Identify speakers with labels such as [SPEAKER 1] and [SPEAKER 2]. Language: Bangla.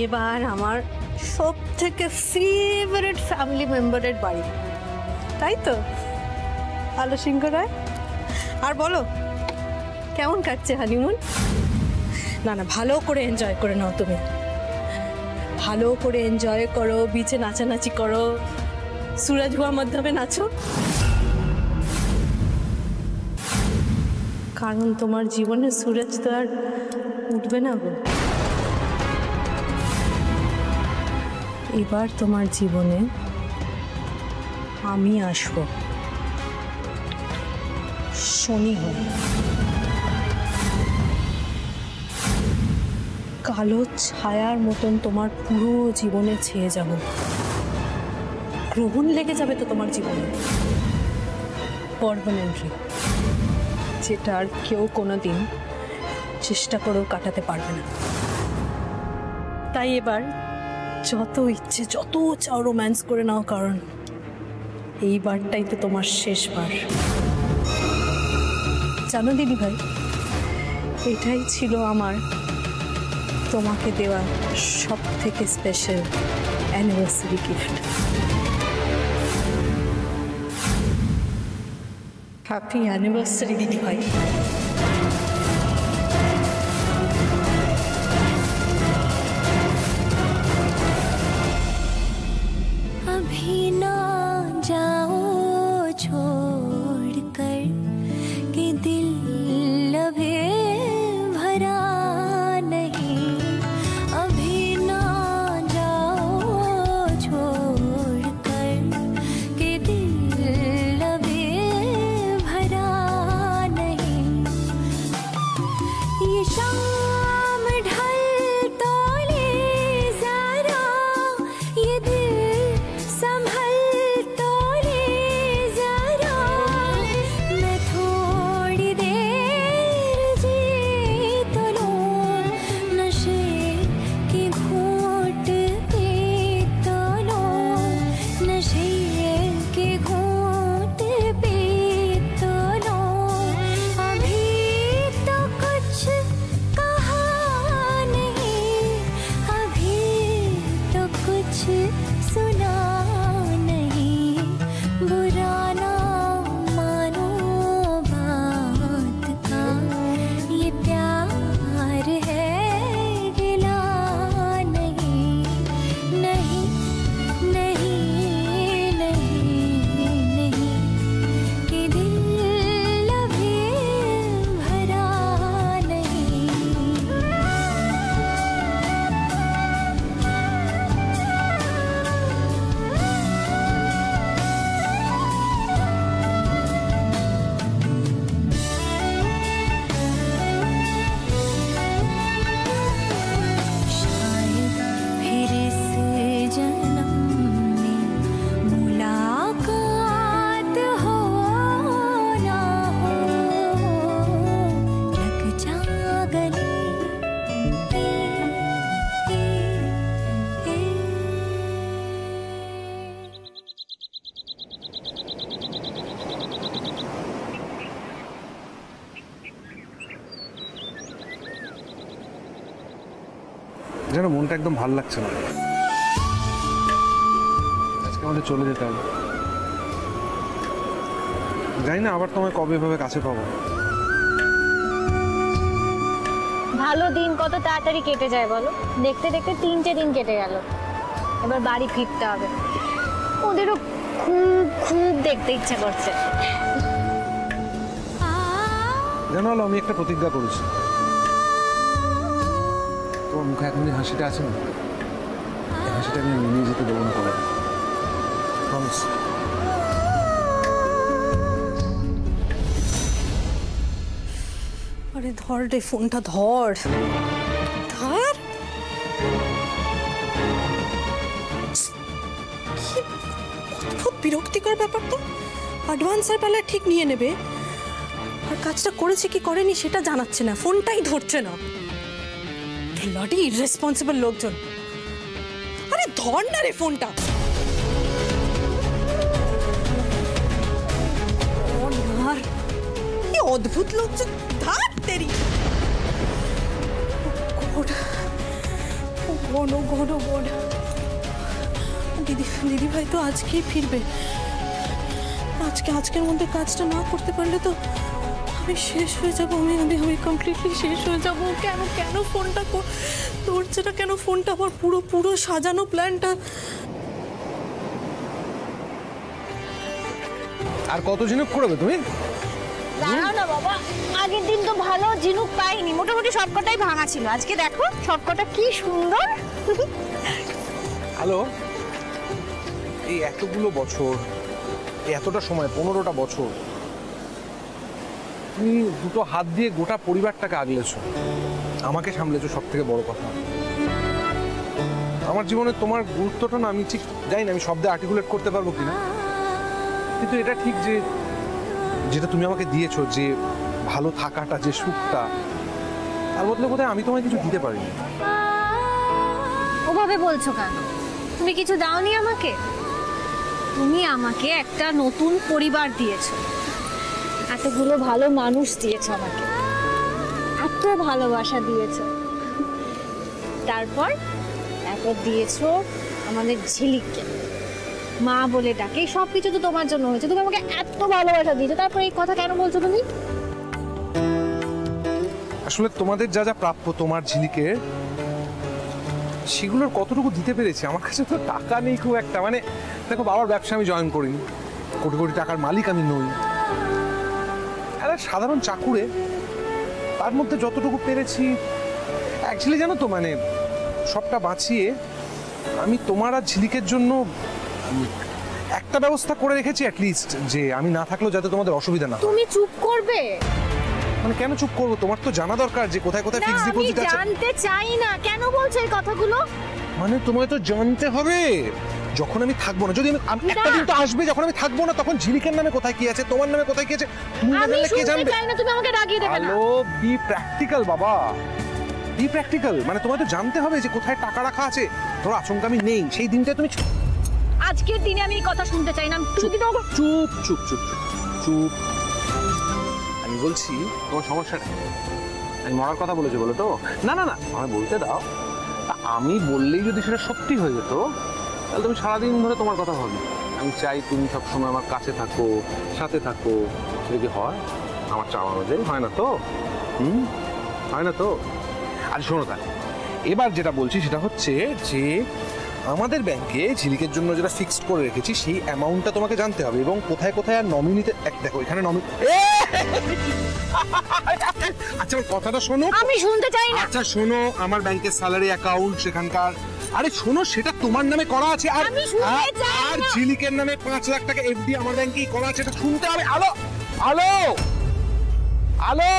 [SPEAKER 1] এবার আমার সব থেকে ফেভারিট ফ্যামিলি মেম্বারের বাড়ি, তাই তো আলো সিংহ রায়? আর বলো কেমন কাটছে হানিমুন? না না, ভালো করে এনজয় করে নাও, তুমি ভালো করে এনজয় করো, বিচে নাচানাচি করো, সুরজ হুয়ার মাধ্যমে নাচো, কারণ তোমার জীবনে সুরজ তো আর উঠবে না গো। এবার তোমার জীবনে আমি আসবো, শনি হয়ে কালো ছায়ার মতন তোমার পুরো জীবনে ছেয়ে যাব, গ্রহণ লেগে যাবে তো তোমার জীবনে পার্মানেন্টলি, যেটা আর কেউ কোনোদিন চেষ্টা করেও কাটাতে পারবে না। তাই এবার যত ইচ্ছে যত চাও রোম্যান্স করে নাও, কারণ এই বারটাই তো তোমার শেষবার। জানো দিদি ভাই, এটাই ছিল আমার তোমাকে দেওয়া সব থেকে special anniversary gift. Happy anniversary দিদি ভাই।
[SPEAKER 2] अभी ना जाओ छोड़कर कि दिल अभी भरा नहीं, अभी ना जाओ छोड़कर कि दिल अभी भरा नहीं। ये शाम ढल तो ले जरा, ये दिल संभल तो ले जरा, मैं थोड़ी देर जी तो लूं, नशे की घूंट पी तो लूं, नशे की घूंट पी तो लूं। अभी तो कुछ कहा नहीं, अभी तो कुछ सुना नहीं, बुरा ना मानो बात का, ये प्यार है गिला नहीं, नहीं नहीं नहीं नहीं, कि दिल अभी भरा नहीं। शायद फिर इस जन्म में मुलाकात हो ना हो, लग जा गले
[SPEAKER 3] যেন মনটা একদম ভালো লাগছে না, আজকে আমাদের চলে যেতে হবে। জানি না আবার তোমায় কবে এভাবে কাছে পাবো।
[SPEAKER 4] ভালো দিন কত তাড়াতাড়ি কেটে যায় বলো, দেখতে দেখতে 3টে দিন কেটে গেল, এবার বাড়ি ফিরতে হবে। ওদেরও খুব খুব দেখতে ইচ্ছা করছে।
[SPEAKER 3] জানো আলো, আমি একটা প্রতিজ্ঞা করেছি, তোমার মুখে এখন যে হাসিটা আছে না, এই হাসিটা আমি নিয়ে যেতে দেবো না করে, প্রমিস।
[SPEAKER 1] আরে ধর রে ফোনটা, ধর ধর। কি অদ্ভুত বিরক্তিকর ব্যাপার তো, অ্যাডভান্সের বেলা ঠিক নিয়ে নেবে, আর কাজটা করেছে কি করেনি সেটা জানাচ্ছে না, ফোনটাই ধরছে না। ব্লাডি ইররেসপন্সিবল লোকজন। আরে ধর না রে ফোনটা। আর কি অদ্ভুত লোকজন, ধার তেরি। ও গড ও গড ও গড, দিদি ভাই তো আজকেই ফিরবে। আজকের মধ্যে কাজটা না করতে পারলে তো আমি শেষ হয়ে যাবো। আমি কমপ্লিটলি শেষ হয়ে যাবো। কেন ফোনটা ধরছে না কেন ফোনটা? আমার পুরো সাজানো প্ল্যানটা।
[SPEAKER 3] আর কত ঝিনুক করবে তুমি?
[SPEAKER 4] দাঁড়াও না বাবা, আগের দিন তো ভালো ঝিনুক পাইনি, মোটামুটি সবকটাই ভাঙা ছিল। আজকে দেখো সবকটা কি সুন্দর।
[SPEAKER 3] হ্যালো, এই এতগুলো বছর, এতটা সময়, 15টা বছর তুমি দুটো হাত দিয়ে গোটা পরিবারটাকে আগলেছো, আমাকে সামলেছো। সব থেকে বড় কথা, আমার জীবনে তোমার গুরুত্বটা না আমি ঠিক জানি না আমি শব্দে আর্টিকুলেট করতে পারবো কিনা, কিন্তু এটা ঠিক যে যেটা তুমি আমাকে দিয়েছো, যে ভালো থাকাটা, যে সুখটা, তার বদলে বোধহয় আমি তোমায় কিছু দিতে পারিনি।
[SPEAKER 4] ওভাবে বলছো কেন? তুমি কিছু দাওনি আমাকে। তুমি আমাকে একটা নতুন পরিবার দিয়েছো, এতগুলো ভালো মানুষ দিয়েছো আমাকে, এত ভালোবাসা দিয়েছো, তারপর এত দিয়েছো আমাদের ঝিলিককে। মা বলে ডাকে, সব কিছু তো তোমার জন্য হয়েছে। তুমি আমাকে এত ভালোবাসা দিয়েছো, তারপর এই কথা কেন বলছো তুমি?
[SPEAKER 3] আসলে তোমাদের যা যা প্রাপ্য তোমার ঝিলিকে, সেগুলোর কতটুকু দিতে পেরেছি? আমার কাছে তো টাকা নেই খুব একটা। মানে দেখো, বাবার ব্যবসা আমি জয়েন করিনি, কোটি কোটি টাকার মালিক আমি নই, একটা সাধারণ চাকুরে। তার মধ্যে যতটুকু পেরেছি অ্যাকচুয়ালি জানো তো, মানে সবটা বাঁচিয়ে আমি তোমার আর ঝিলিকের জন্য একটা ব্যবস্থা করে রেখেছি অ্যাটলিস্ট, যে আমি না থাকলেও যাতে তোমাদের অসুবিধা না হয়।
[SPEAKER 4] তুমি চুপ করবে?
[SPEAKER 3] মানে কেন চুপ করবো? তোমার তো জানা দরকার যে কোথায় কোথায়
[SPEAKER 4] না,
[SPEAKER 3] ফিক্সড
[SPEAKER 4] আমি
[SPEAKER 3] ডিপোজিট আছে।
[SPEAKER 4] জানতে চাই না, কেন বলছো এই কথাগুলো?
[SPEAKER 3] মানে তোমায় তো জানতে হবে, যখন আমি থাকবো না, যদি একটা দিন তো আসবে যখন আমি থাকবো না, তখন ঝিলিকের নামে কোথায় কি আছে, তোমার নামে কোথায় কি আছে, তুমি না
[SPEAKER 4] আমি
[SPEAKER 3] জানলে কে
[SPEAKER 4] শুনতে
[SPEAKER 3] জানবে?
[SPEAKER 4] চাই না, তুমি আমাকে রাগিয়ে দেবে না।
[SPEAKER 3] হ্যালো, বি প্র্যাকটিক্যাল বাবা, বি প্র্যাকটিক্যাল। মানে তোমায় তো জানতে হবে যে কোথায় টাকা রাখা আছে। ধরো আচমকা আমি নেই, সেই দিনটা তুমি
[SPEAKER 4] আজকের দিনে আমি এই কথা শুনতে চাই না। তুমি কিন্তু আমাকে-
[SPEAKER 3] চুপ চুপ চুপ চুপ চুপ। আমি বলছি তোমার সমস্যাটা কি? আমি মরার কথা বলেছি বলো তো? না না না, আমায় বলতে দাও। আমি বললেই যদি সেটা সত্যি হয়ে যেত, তাহলে তুমি সারাদিন ধরে তোমার কথা ভাবি। আমি চাই তুমি সবসময় আমার কাছে থাকো, সাথে থাকো। সেটা কি হয়? আমার চাওয়া অনুযায়ী হয় না তো? হয় না তো? আর শোনো, তাহলে এবার যেটা বলছি সেটা হচ্ছে যে আমাদের ব্যাংকে ঝিলিকের জন্য যেটা ফিক্সড করে রেখেছি, সেই অ্যামাউন্টটা তোমাকে জানতে হবে, এবং কোথায় কোথায় আর নমিনিতে দেখো, এখানে আচ্ছা আমার কথাটা শোনো।
[SPEAKER 4] আমি শুনতে চাই না।
[SPEAKER 3] আচ্ছা শোনো, আমার ব্যাংকের স্যালারি অ্যাকাউন্ট সেখানকার, আরে শোনো, সেটা তোমার নামে করা আছে, আর
[SPEAKER 4] আমি শুনতে চাই
[SPEAKER 3] আর
[SPEAKER 4] না।
[SPEAKER 3] ঝিলিকের নামে 5 লাখ টাকা এফডি আমার ব্যাংকেই করা আছে, এটা শুনতে হবে। আলো আলো আলো